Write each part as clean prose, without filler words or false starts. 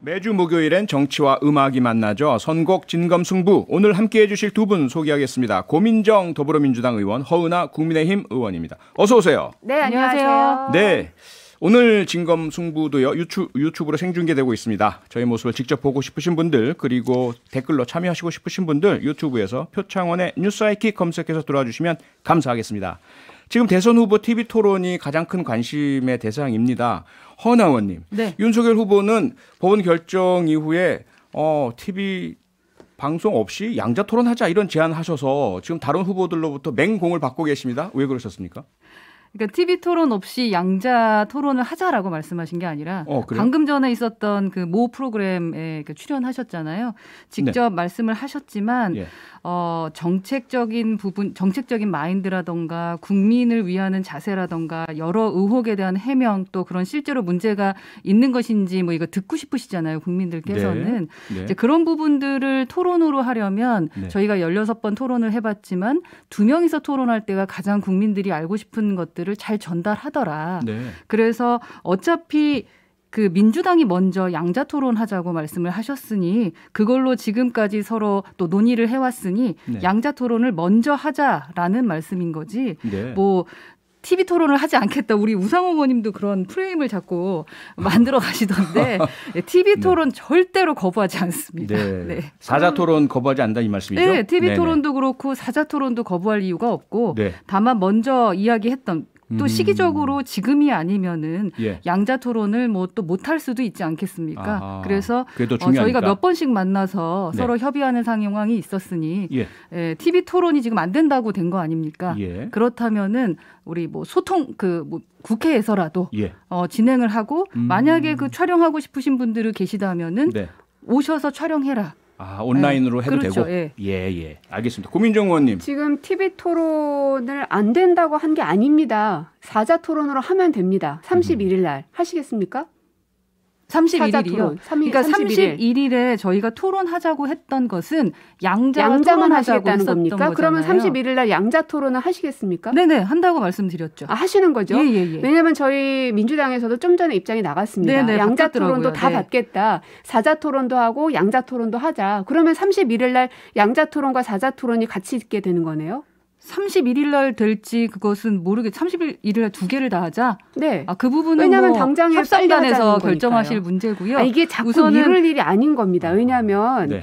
매주 목요일엔 정치와 음악이 만나죠. 선곡 진검승부. 오늘 함께해 주실 두 분 소개하겠습니다. 고민정 더불어민주당 의원, 허은하 국민의힘 의원입니다. 어서 오세요. 네, 안녕하세요. 네, 오늘 진검승부도요 유튜브로 생중계되고 있습니다. 저희 모습을 직접 보고 싶으신 분들, 그리고 댓글로 참여하시고 싶으신 분들 유튜브에서 표창원의 뉴스아이킥 검색해서 들어와 주시면 감사하겠습니다. 지금 대선 후보 TV 토론이 가장 큰 관심의 대상입니다. 허은하 의원님, 네. 윤석열 후보는 법원 결정 이후에 TV 방송 없이 양자 토론하자 이런 제안하셔서 지금 다른 후보들로부터 맹공을 받고 계십니다. 왜 그러셨습니까? 그러니까 TV 토론 없이 양자 토론을 하자라고 말씀하신 게 아니라 방금 전에 있었던 그 모 프로그램에 출연하셨잖아요. 직접 말씀을 하셨지만 정책적인 부분, 정책적인 마인드라던가 국민을 위하는 자세라던가 여러 의혹에 대한 해명, 또 그런 실제로 문제가 있는 것인지 뭐 이거 듣고 싶으시잖아요, 국민들께서는. 네. 이제 그런 부분들을 토론으로 하려면 저희가 16번 토론을 해봤지만 2명이서 토론할 때가 가장 국민들이 알고 싶은 것들을 잘 전달하더라. 그래서 어차피 그 민주당이 먼저 양자 토론하자고 말씀을 하셨으니 그걸로 지금까지 서로 또 논의를 해왔으니 양자 토론을 먼저 하자라는 말씀인 거지. 뭐 TV 토론을 하지 않겠다. 우리 우상호 의원님도 그런 프레임을 자꾸 만들어 가시던데 TV 토론 절대로 거부하지 않습니다. 사자 토론 거부하지 않는다 이 말씀이죠? 네, TV 토론도 그렇고 사자 토론도 거부할 이유가 없고 다만 먼저 이야기했던 또 시기적으로 지금이 아니면은 양자 토론을 뭐 또 못할 수도 있지 않겠습니까? 그래서 저희가 몇 번씩 만나서 서로 협의하는 상황이 있었으니 TV 토론이 지금 안 된다고 된 거 아닙니까? 그렇다면은 우리 뭐 소통 뭐 국회에서라도 진행을 하고 만약에 그 촬영하고 싶으신 분들이 계시다면은 오셔서 촬영해라. 온라인으로 해도 그렇죠. 되고? 알겠습니다. 고민정 의원님. 지금 TV 토론을 안 된다고 한 게 아닙니다. 사자 토론으로 하면 됩니다. 31일 날 하시겠습니까? 31일이요. 그러니까 31일에 저희가 토론하자고 했던 것은 양자만 하시겠다는 겁니까? 그러면 31일 날 양자 토론을 하시겠습니까? 네네, 한다고 말씀드렸죠. 하시는 거죠? 왜냐하면 저희 민주당에서도 좀 전에 입장이 나갔습니다. 양자 토론도 다 받겠다. 사자 토론도 하고 양자 토론도 하자. 그러면 31일 날 양자 토론과 사자 토론이 같이 있게 되는 거네요. 31일 날 될지 그것은 모르겠. 31일 날 두 개를 다 하자. 그 부분은 왜냐하면 당장에 협상단에서 결정하실 문제고요. 이게 자꾸 미룰 일이 아닌 겁니다. 왜냐하면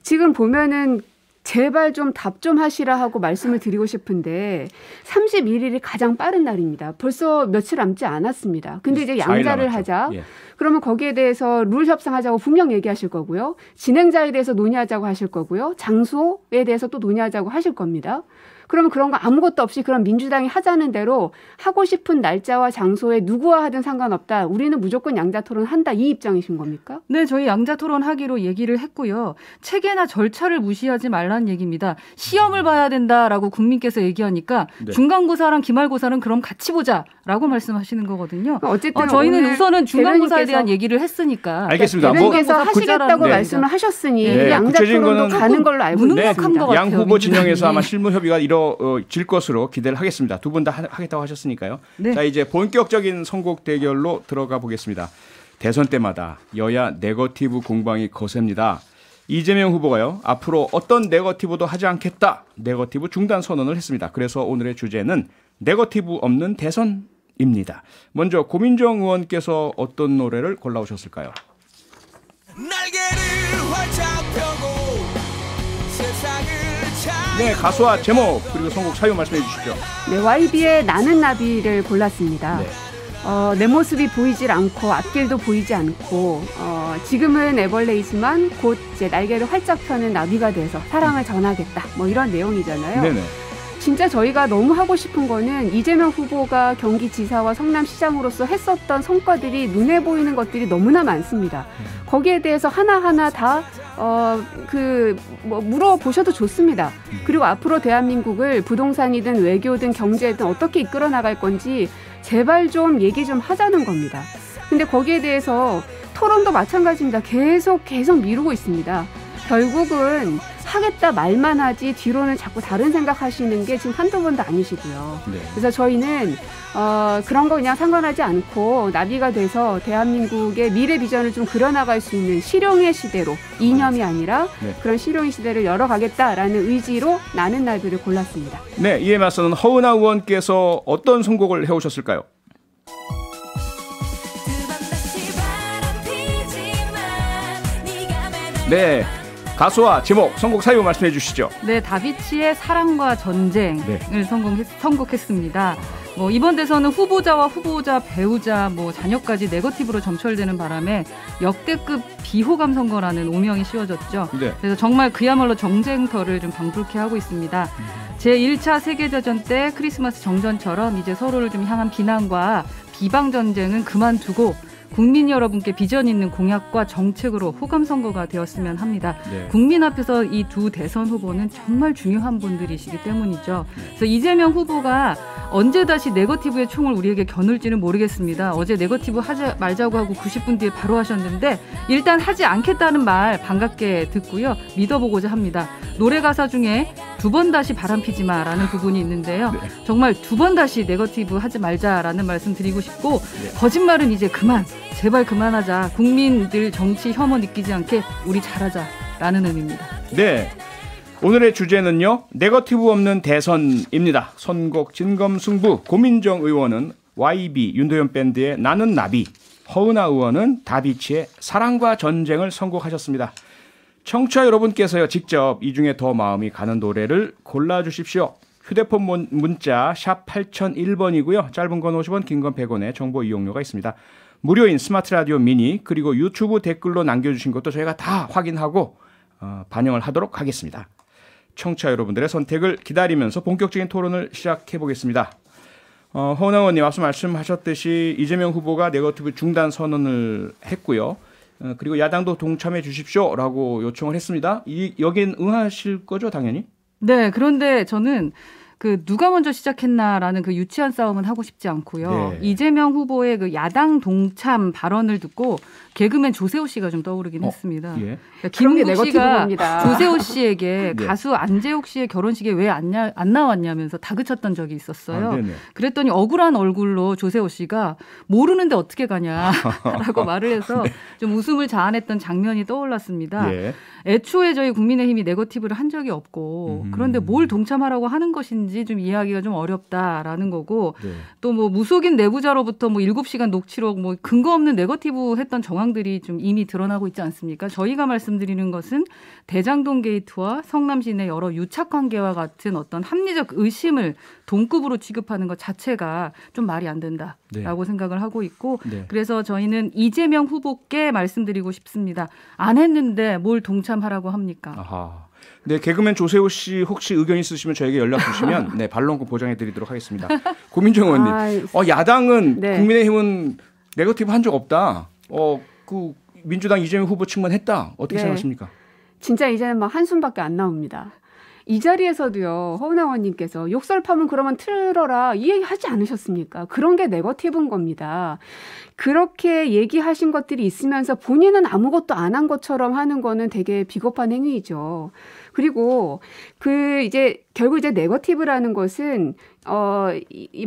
지금 보면은 제발 좀 답 좀 하시라 하고 말씀을 드리고 싶은데 31일이 가장 빠른 날입니다. 벌써 며칠 남지 않았습니다. 근데 이제 양자를 하자. 그러면 거기에 대해서 룰 협상하자고 분명 얘기하실 거고요. 진행자에 대해서 논의하자고 하실 거고요. 장소에 대해서 또 논의하자고 하실 겁니다. 그러면 그런 거 아무것도 없이 그럼 민주당이 하자는 대로 하고 싶은 날짜와 장소에 누구와 하든 상관없다. 우리는 무조건 양자 토론한다. 이 입장이신 겁니까? 네, 저희 양자 토론하기로 얘기를 했고요. 체계나 절차를 무시하지 말라는 얘기입니다. 시험을 봐야 된다라고 국민께서 얘기하니까 중간고사랑 기말고사는 그럼 같이 보자라고 말씀하시는 거거든요. 어쨌든 저희는 우선은 중간고사에 대한 얘기를 했으니까. 알겠습니다. 대변인께서 하시겠다고 말씀을 하셨으니 양자 토론도 가는 걸로 알고 있습니다. 양 후보 진영에서 아마 실무 협의가 이뤄질 것으로 기대를 하겠습니다. 두 분 다 하겠다고 하셨으니까요. 자, 이제 본격적인 선곡 대결로 들어가 보겠습니다. 대선 때마다 여야 네거티브 공방이 거셉니다. 이재명 후보가요, 앞으로 어떤 네거티브도 하지 않겠다, 네거티브 중단 선언을 했습니다. 그래서 오늘의 주제는 네거티브 없는 대선입니다. 먼저 고민정 의원께서 어떤 노래를 골라오셨을까요? 날개를 활짝 펴고 세상을 가수와 제목 그리고 선곡 사유 말씀해 주시죠. YB의 나는 나비를 골랐습니다. 내 모습이 보이질 않고 앞길도 보이지 않고 지금은 애벌레이지만 곧 이제 날개를 활짝 펴는 나비가 돼서 사랑을 전하겠다. 뭐 이런 내용이잖아요. 진짜 저희가 너무 하고 싶은 거는 이재명 후보가 경기지사와 성남시장으로서 했었던 성과들이 눈에 보이는 것들이 너무나 많습니다. 거기에 대해서 하나하나 다 물어보셔도 좋습니다. 그리고 앞으로 대한민국을 부동산이든 외교든 경제든 어떻게 이끌어 나갈 건지 제발 좀 얘기 좀 하자는 겁니다. 근데 거기에 대해서 토론도 마찬가지입니다. 계속 미루고 있습니다. 결국은 하겠다 말만 하지 뒤로는 자꾸 다른 생각하시는 게 지금 한두 번도 아니시고요. 네. 그래서 저희는 그런 거 그냥 상관하지 않고 나비가 돼서 대한민국의 미래 비전을 좀 그려나갈 수 있는 실용의 시대로 이념이 아니라 네. 그런 실용의 시대를 열어가겠다라는 의지로 나는 나비를 골랐습니다. 네, 이에 맞서는 허은하 의원께서 어떤 선곡을 해오셨을까요? 네, 가수와 제목, 선곡 사유 말씀해 주시죠. 네, 다비치의 사랑과 전쟁을 네. 선곡했습니다. 이번 대선은 후보자와 후보자, 배우자, 자녀까지 네거티브로 점철되는 바람에 역대급 비호감 선거라는 오명이 씌워졌죠. 네. 그래서 정말 그야말로 정쟁터를 좀 방불케 하고 있습니다. 제1차 세계대전 때 크리스마스 정전처럼 이제 서로를 좀 향한 비난과 비방 전쟁은 그만두고 국민 여러분께 비전 있는 공약과 정책으로 호감 선거가 되었으면 합니다. 네. 국민 앞에서 이 두 대선 후보는 정말 중요한 분들이시기 때문이죠. 그래서 이재명 후보가 언제 다시 네거티브의 총을 우리에게 겨눌지는 모르겠습니다. 어제 네거티브 하지 말자고 하고 90분 뒤에 바로 하셨는데 일단 하지 않겠다는 말 반갑게 듣고요. 믿어보고자 합니다. 노래 가사 중에 두 번 다시 바람피지 마라는 부분이 있는데요. 네. 정말 두 번 다시 네거티브 하지 말자라는 말씀 드리고 싶고 네. 거짓말은 이제 그만. 제발 그만하자. 국민들 정치 혐오 느끼지 않게 우리 잘하자라는 의미입니다. 네, 오늘의 주제는요. 네거티브 없는 대선입니다. 선곡 진검승부. 고민정 의원은 YB 윤도현 밴드의 나는 나비, 허은하 의원은 다비치의 사랑과 전쟁을 선곡하셨습니다. 청취자 여러분께서요. 직접 이 중에 더 마음이 가는 노래를 골라주십시오. 휴대폰 문자 샵 8001번이고요. 짧은 건 50원, 긴 건 100원의 정보 이용료가 있습니다. 무료인 스마트 라디오 미니 그리고 유튜브 댓글로 남겨주신 것도 저희가 다 확인하고 반영을 하도록 하겠습니다. 청취자 여러분들의 선택을 기다리면서 본격적인 토론을 시작해 보겠습니다. 허은하 의원님 앞서 말씀하셨듯이 이재명 후보가 네거티브 중단 선언을 했고요. 그리고 야당도 동참해 주십시오라고 요청을 했습니다. 여긴 응하실 거죠, 당연히? 네, 그런데 저는 누가 먼저 시작했나라는 그 유치한 싸움은 하고 싶지 않고요. 네. 이재명 후보의 그 야당 동참 발언을 듣고 개그맨 조세호 씨가 좀 떠오르긴 했습니다. 예. 그러니까 김국 씨가 조세호 씨에게 네. 가수 안재욱 씨의 결혼식에 왜 안 나왔냐면서 다그쳤던 적이 있었어요. 그랬더니 억울한 얼굴로 조세호 씨가 모르는데 어떻게 가냐라고 말을 해서 네. 좀 웃음을 자아냈던 장면이 떠올랐습니다. 예. 애초에 저희 국민의힘이 네거티브를 한 적이 없고 그런데 뭘 동참하라고 하는 것인지 좀 이해하기가 좀 어렵다라는 거고 네. 또 무속인 내부자로부터 7시간 녹취록 근거 없는 네거티브 했던 정황들이 좀 이미 드러나고 있지 않습니까? 저희가 말씀드리는 것은 대장동 게이트와 성남시내 여러 유착 관계와 같은 어떤 합리적 의심을 동급으로 취급하는 것 자체가 좀 말이 안 된다라고 네. 생각을 하고 있고 네. 그래서 저희는 이재명 후보께 말씀드리고 싶습니다. 안 했는데 뭘 동참하라고 합니까? 아하. 네, 개그맨 조세호 씨 혹시 의견 있으시면 저에게 연락 주시면 네, 반론금 보장해드리도록 하겠습니다. 고민정 의원님, 야당은 네. 국민의힘은 네거티브 한 적 없다. 민주당 이재명 후보 측만했다. 어떻게 네. 생각하십니까? 진짜 이제는 한숨밖에 안 나옵니다. 이 자리에서도요. 허은하 의원님께서 욕설 파면 그러면 틀어라 이 얘기 하지 않으셨습니까? 그런 게 네거티브인 겁니다. 그렇게 얘기하신 것들이 있으면서 본인은 아무것도 안 한 것처럼 하는 거는 되게 비겁한 행위이죠. 그리고 결국 네거티브라는 것은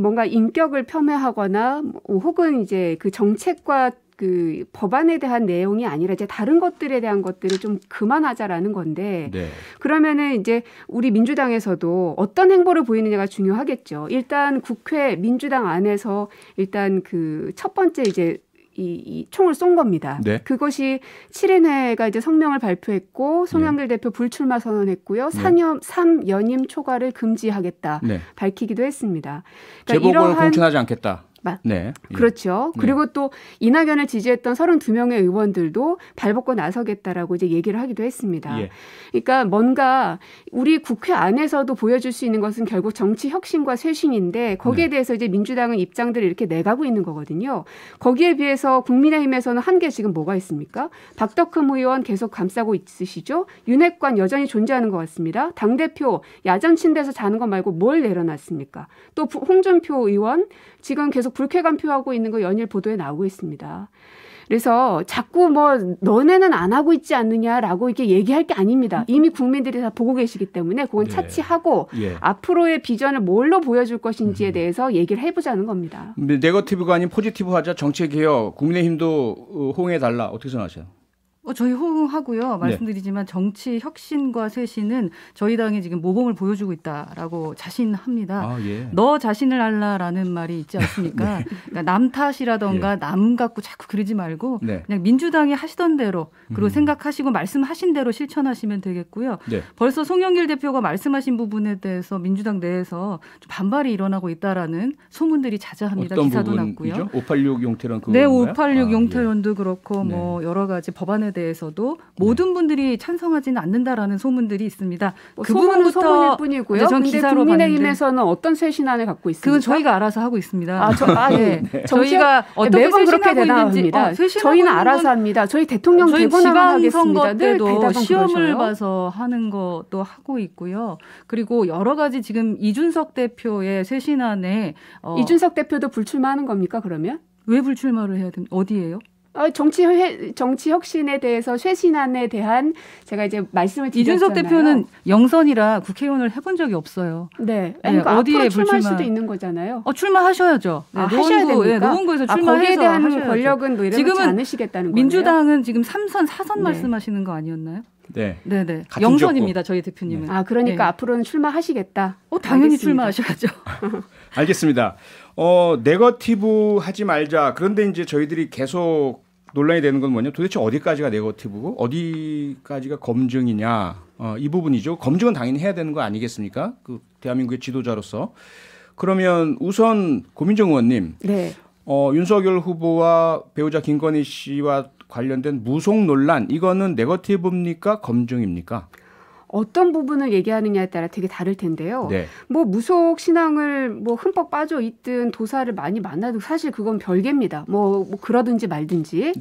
뭔가 인격을 폄훼하거나 혹은 그 정책과 그 법안에 대한 내용이 아니라 이제 다른 것들에 대한 것들을 좀 그만하자라는 건데 네. 그러면은 이제 우리 민주당에서도 어떤 행보를 보이느냐가 중요하겠죠. 일단 국회 민주당 안에서 일단 그 첫 번째 이제 이 총을 쏜 겁니다. 네. 그것이 7인회가 이제 성명을 발표했고 송영길 대표 불출마 선언했고요. 3연임 초과를 금지하겠다 네. 밝히기도 했습니다. 그러니까 제복을 공천하지 않겠다. 네. 그렇죠. 네. 그리고 또 이낙연을 지지했던 32명의 의원들도 발벗고 나서겠다라고 이제 얘기를 하기도 했습니다. 예. 그러니까 뭔가 우리 국회 안에서도 보여줄 수 있는 것은 결국 정치 혁신과 쇄신인데 거기에 대해서 이제 민주당은 입장들을 이렇게 내가고 있는 거거든요. 거기에 비해서 국민의힘에서는 한 게 지금 뭐가 있습니까? 박덕흠 의원 계속 감싸고 있으시죠? 윤핵관 여전히 존재하는 것 같습니다. 당대표 야전 침대에서 자는 것 말고 뭘 내려놨습니까? 또 홍준표 의원 지금 계속 불쾌감 표하고 있는 거 연일 보도에 나오고 있습니다. 그래서 자꾸 뭐 너네는 안 하고 있지 않느냐라고 이렇게 얘기할 게 아닙니다. 이미 국민들이 다 보고 계시기 때문에 그건 차치하고 앞으로의 비전을 뭘로 보여줄 것인지에 대해서 얘기를 해보자는 겁니다. 네거티브가 아닌 포지티브하자 정책개혁 국민의힘도 호응해달라. 어떻게 생각하세요? 저희 호응하고요. 말씀드리지만 정치 혁신과 쇄신은 저희 당이 지금 모범을 보여주고 있다라고 자신합니다. 너 자신을 알라라는 말이 있지 않습니까? 그러니까 남 탓이라던가 남 갖고 자꾸 그러지 말고 그냥 민주당이 하시던 대로 그리고 생각하시고 말씀하신 대로 실천하시면 되겠고요. 벌써 송영길 대표가 말씀하신 부분에 대해서 민주당 내에서 좀 반발이 일어나고 있다라는 소문들이 자자합니다. 어떤 기사도 부분이죠? 났고요. 586 용태론 그거. 네, 586 용태론도 그렇고 뭐 여러 가지 법안에 대해서도 모든 분들이 찬성하지는 않는다라는 소문들이 있습니다. 그 부분은 소문일 뿐이고요. 그런데 국민의힘에서는 어떤 쇄신안을 갖고 있습니까? 그건 저희가 알아서 하고 있습니다. 저희가 어떻게 매번 그렇게 대답합니다. 저희는 알아서 합니다. 저희 대통령 되고나만 하겠습니다. 늘 대답은 시험을 그러셔요. 봐서 하는 것도 하고 있고요. 그리고 여러 가지 지금 이준석 대표의 쇄신안에 이준석 대표도 불출마하는 겁니까 그러면? 왜 불출마를 해야 됩니까? 어디예요? 정치 혁신에 대해서 쇄신안에 대한 제가 이제 말씀을 드렸잖아요. 이준석 대표는 영선이라 국회의원을 해본 적이 없어요. 네. 그러니까 어디에 출마할 수도 있는 거잖아요. 출마하셔야죠. 하셔야 됩니까? 노원구에서 출마해서 거기에 대한 하셔야죠. 권력은 뭐 이러지 않으시겠다는 거예요? 민주당은 지금 3선, 4선 말씀하시는 거 아니었나요? 네. 영선입니다. 저희 대표님은. 그러니까 앞으로는 출마하시겠다. 당연히 출마하셔야죠. 알겠습니다. 네거티브 하지 말자. 그런데 이제 저희들이 계속 논란이 되는 건 뭐냐? 도대체 어디까지가 네거티브고 어디까지가 검증이냐? 이 부분이죠. 검증은 당연히 해야 되는 거 아니겠습니까? 그 대한민국의 지도자로서. 그러면 우선 고민정 의원님. 윤석열 후보와 배우자 김건희 씨와 관련된 무속 논란, 이거는 네거티브입니까? 검증입니까? 어떤 부분을 얘기하느냐에 따라 되게 다를 텐데요. 뭐 무속 신앙을 뭐 흠뻑 빠져 있든 도사를 많이 만나도 사실 그건 별개입니다. 뭐 그러든지 말든지.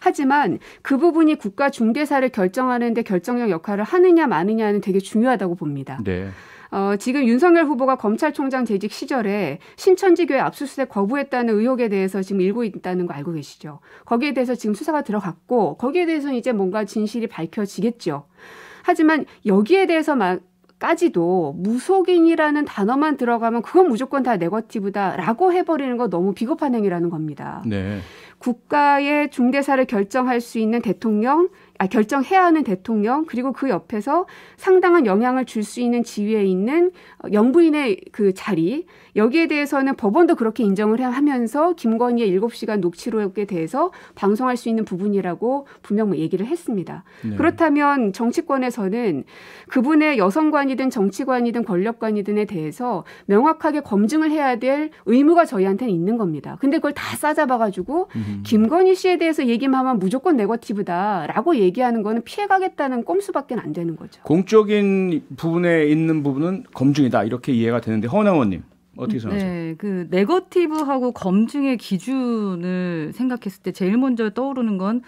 하지만 그 부분이 국가 중개사를 결정하는 데 결정적 역할을 하느냐 마느냐는 되게 중요하다고 봅니다. 지금 윤석열 후보가 검찰총장 재직 시절에 신천지교회 압수수색 거부했다는 의혹에 대해서 지금 일고 있다는 거 알고 계시죠? 거기에 대해서 지금 수사가 들어갔고 거기에 대해서는 이제 뭔가 진실이 밝혀지겠죠. 하지만 여기에 대해서까지도 무속인이라는 단어만 들어가면 그건 무조건 다 네거티브다라고 해버리는 거 너무 비겁한 행위라는 겁니다. 국가의 중대사를 결정할 수 있는 대통령, 결정해야 하는 대통령, 그리고 그 옆에서 상당한 영향을 줄 수 있는 지위에 있는 영부인의 그 자리, 여기에 대해서는 법원도 그렇게 인정을 하면서 김건희의 7시간 녹취록에 대해서 방송할 수 있는 부분이라고 분명 얘기를 했습니다. 그렇다면 정치권에서는 그분의 여성관이든 정치관이든 권력관이든에 대해서 명확하게 검증을 해야 될 의무가 저희한테는 있는 겁니다. 근데 그걸 다 싸잡아가지고 김건희 씨에 대해서 얘기만 하면 무조건 네거티브다라고 얘기하는 거는 피해가겠다는 꼼수밖에 안 되는 거죠. 공적인 부분에 있는 부분은 검증이다 이렇게 이해가 되는데 허은하 의원님 어떻게 생각하세요? 그 네거티브하고 검증의 기준을 생각했을 때 제일 먼저 떠오르는 건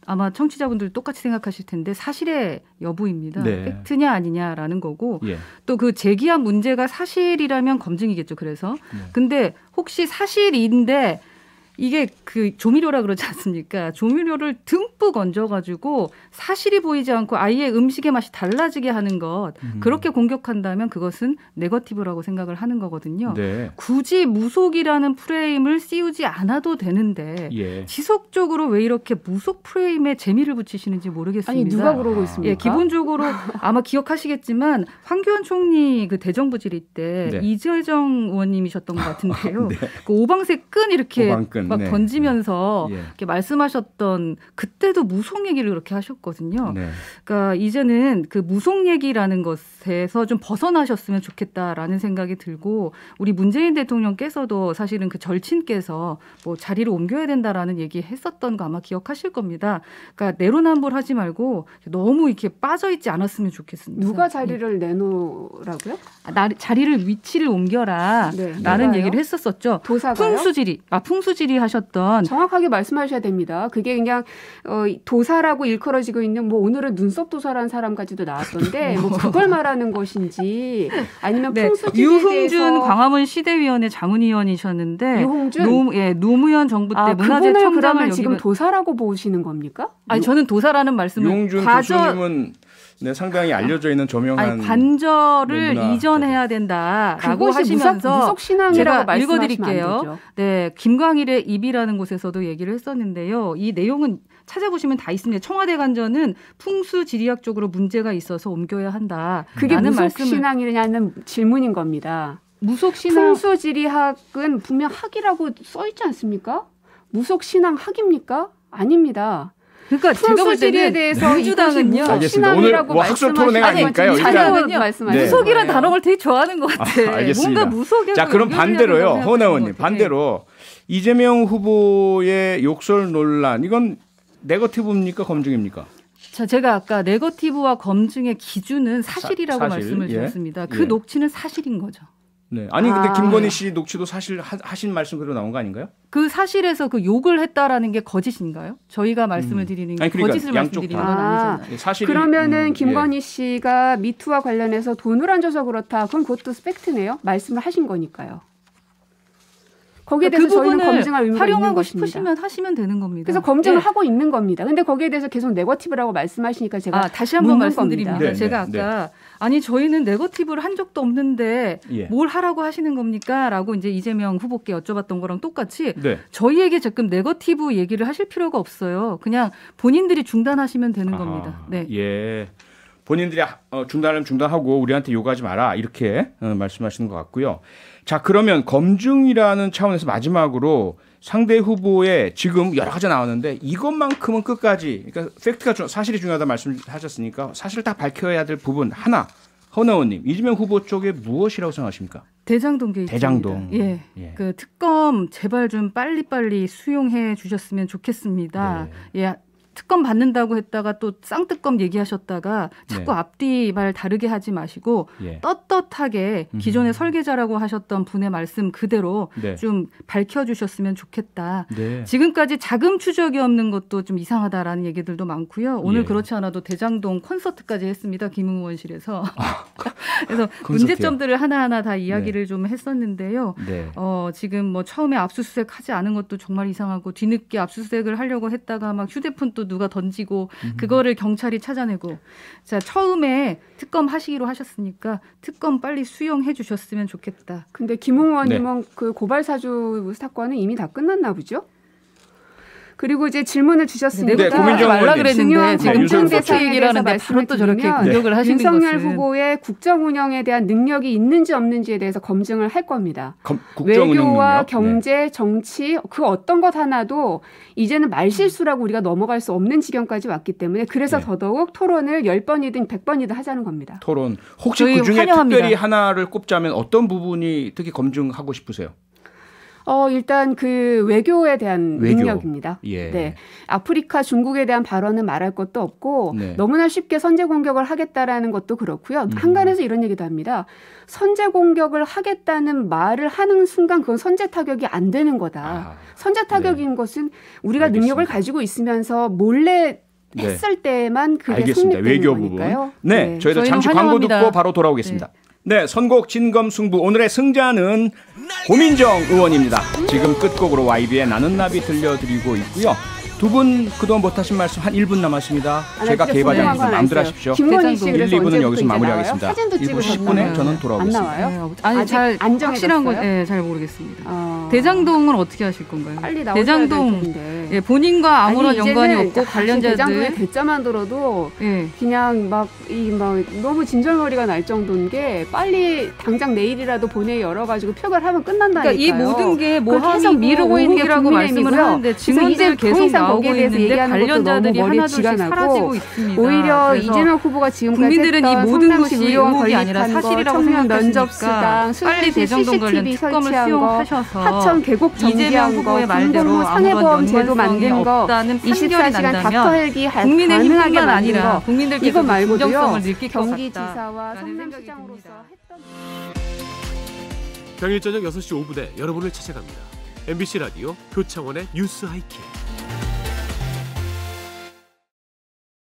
아마 청취자분들 똑같이 생각하실 텐데 사실의 여부입니다. 팩트냐 아니냐라는 거고 또 그 제기한 문제가 사실이라면 검증이겠죠. 그래서 근데 혹시 사실인데 이게 그 조미료라 그러지 않습니까? 조미료를 듬뿍 얹어가지고 사실이 보이지 않고 아예 음식의 맛이 달라지게 하는 것 그렇게 공격한다면 그것은 네거티브라고 생각을 하는 거거든요. 굳이 무속이라는 프레임을 씌우지 않아도 되는데 지속적으로 왜 이렇게 무속 프레임에 재미를 붙이시는지 모르겠습니다. 아니 누가 그러고 있습니까? 기본적으로 아마 기억하시겠지만 황교안 총리 그 대정부 질의 때 이재정 의원님이셨던 것 같은데요. 그 오방색 끈 이렇게 막 던지면서 이렇게 말씀하셨던 그때도 무속 얘기를 그렇게 하셨거든요. 그러니까 이제는 그 무속 얘기라는 것에서 좀 벗어나셨으면 좋겠다라는 생각이 들고 우리 문재인 대통령께서도 사실은 그 절친께서 뭐 자리를 옮겨야 된다라는 얘기했었던 거 아마 기억하실 겁니다. 그러니까 내로남불하지 말고 너무 이렇게 빠져있지 않았으면 좋겠습니다. 누가 자리를 내놓으라고요? 자리를 위치를 옮겨라 라는 얘기를 했었었죠. 도사가요? 풍수지리 질의하셨던 정확하게 말씀하셔야 됩니다. 그게 그냥 도사라고 일컬어지고 있는 뭐 오늘은 눈썹 도사라는 사람까지도 나왔던데 뭐 그걸 말하는 것인지 아니면 풍수지리에 유흥준 대해서 광화문 시대위원회 자문위원이셨는데 유흥준? 노무현 정부 때 문화재 그분을 청장을 그러면 지금 도사라고 보시는 겁니까? 아니 저는 도사라는 말씀을 유흥준 교수님은 네, 상당히 알려져 있는 저명한 관절을 이전해야 된다라고 하시면서 무속신앙이라고 제가 읽어드릴게요. 네, 김광일의 입이라는 곳에서도 얘기를 했었는데요. 이 내용은 찾아보시면 다 있습니다. 청와대 관저는 풍수지리학적으로 문제가 있어서 옮겨야 한다. 그게 무속신앙이냐는 질문인 겁니다. 무속신앙 풍수지리학은 분명 학이라고 써 있지 않습니까? 무속신앙학입니까? 아닙니다. 그러니까 제가 볼 때는 대해서 민주당은요. 알겠습니다. 오늘 뭐 학술 토론회가 아니니까요. 무속이라는 단어를 되게 좋아하는 것 같아. 알겠습니다. 뭔가 무속에 자, 그럼 반대로요. 허은하 의원님. 반대로 이재명 후보의 욕설 논란 이건 네거티브입니까? 검증입니까? 자, 제가 아까 네거티브와 검증의 기준은 사실이라고 말씀을 드렸습니다. 그 녹취는 사실인 거죠. 네. 아니 근데 김건희 씨 녹취도 사실 하신 말씀 그대로 나온 거 아닌가요? 그 사실에서 그 욕을 했다라는 게 거짓인가요? 저희가 말씀을 드리는 게 그러니까 거짓을 말씀드리는 건 아니잖아요. 사실이, 그러면은 김건희 씨가 미투와 관련해서 돈을 안 줘서 그렇다. 그럼 그것도 팩트네요. 말씀을 하신 거니까요. 거기에 대해서 그 저희는 검증할 의무가 있는 활용하고 것입니다. 싶으시면 하시면 되는 겁니다. 그래서 검증을 하고 있는 겁니다. 근데 거기에 대해서 계속 네거티브라고 말씀하시니까 제가 다시 한번 말씀드립니다. 겁니다. 제가 아까 아니 저희는 네거티브를 한 적도 없는데 뭘 하라고 하시는 겁니까? 라고 이제 이재명 후보께 여쭤봤던 거랑 똑같이 저희에게 지금 네거티브 얘기를 하실 필요가 없어요. 그냥 본인들이 중단하시면 되는 겁니다. 네. 예. 본인들이 중단하면 중단하고 우리한테 요구하지 마라 이렇게 말씀하시는 것 같고요. 자, 그러면 검증이라는 차원에서 마지막으로 상대 후보의 지금 여러 가지 나왔는데 이것만큼은 끝까지 그러니까 팩트가 사실이 중요하다 말씀하셨으니까 사실 다 밝혀야 될 부분 하나. 허은하 의원님, 이재명 후보 쪽에 무엇이라고 생각하십니까? 대장동 게이트입니다. 대장동. 예. 그 특검 제발 좀 빨리빨리 수용해 주셨으면 좋겠습니다. 예. 특검 받는다고 했다가 또 쌍특검 얘기하셨다가 자꾸 앞뒤 말 다르게 하지 마시고 떳떳하게 기존의 설계자라고 하셨던 분의 말씀 그대로 좀 밝혀주셨으면 좋겠다. 지금까지 자금 추적이 없는 것도 좀 이상하다라는 얘기들도 많고요. 오늘 그렇지 않아도 대장동 콘서트까지 했습니다. 김웅원실에서. 그래서 문제점들을 하나하나 다 이야기를 좀 했었는데요. 지금 뭐 처음에 압수수색 하지 않은 것도 정말 이상하고 뒤늦게 압수수색을 하려고 했다가 막 휴대폰 또 누가 던지고 그거를 경찰이 찾아내고 자 처음에 특검 하시기로 하셨으니까 특검 빨리 수용해 주셨으면 좋겠다. 근데 김웅 의원님은 그 고발 사주 사건은 이미 다 끝났나 보죠? 그리고 이제 질문을 주셨으니까 고민정 말라 그랬는데 지금 정대사 얘기라는데 바로 또 저렇게 공격을 하시는 것은 윤석열 후보의 국정 운영에 대한 능력이 있는지 없는지에 대해서 검증을 할 겁니다. 외교와 경제, 정치 그 어떤 것 하나도 이제는 말실수라고 우리가 넘어갈 수 없는 지경까지 왔기 때문에 그래서 더더욱 토론을 10번이든 100번이든 하자는 겁니다. 토론. 혹시 그중에 환영합니다. 특별히 하나를 꼽자면 어떤 부분이 특히 검증하고 싶으세요? 일단 그 외교에 대한 능력입니다. 네. 아프리카 중국에 대한 발언은 말할 것도 없고 너무나 쉽게 선제 공격을 하겠다라는 것도 그렇고요. 한간에서 이런 얘기도 합니다. 선제 공격을 하겠다는 말을 하는 순간 그건 선제 타격이 안 되는 거다. 선제 타격인 것은 우리가 능력을 가지고 있으면서 몰래 했을 때만 그게 성립되는 외교 거니까요. 부분. 저희도 잠시 광고 듣고 바로 돌아오겠습니다. 네, 선곡 진검승부 오늘의 승자는 고민정 의원입니다. 지금 끝곡으로 YB의 나는 나비 들려드리고 있고요. 두 분 그동안 못하신 말씀 한 1분 남았습니다. 제가 개발자니까 마음대로 하십시오. 1, 2부는 여기서 마무리하겠습니다. 1부 10분에 저는 돌아오겠습니다. 안 나와요? 아니, 잘 확실한 거 잘 모르겠습니다. 대장동은 어떻게 하실 건가요? 빨리 나오셔야 대장동 될 텐데. 본인과 아무런 연관이 없고 관련자들 대장동의 대자만 들어도 그냥 막 너무 진절머리가 날 정도인 게 빨리 당장 내일이라도 본회의 열어가지고 표결하면 끝난다니까요. 그러니까 이 모든 게 계속 미루고 있는 게 말씀을 하는데 증언들 계속 나오고 있는데 관련자들이 하나둘씩 사라지고 있습니다. 오히려 이재명 후보가 지금까지 국민들은 이 모든 것이 의혹이 아니라 사실이라고 청년 면접수당, 빨리 대장동 관련 특검을 수용하셔서 하천 계곡 정지한 거, 공동무 상해보험 제도 만든 거, 24시간 닥터 헬기 가능하게 만든 거, 이거 말고도요. 경기지사와 성남시장으로서 했던 평일 저녁 6시 5분에 여러분을 찾아갑니다. MBC 라디오 표창원의 뉴스 하이킥.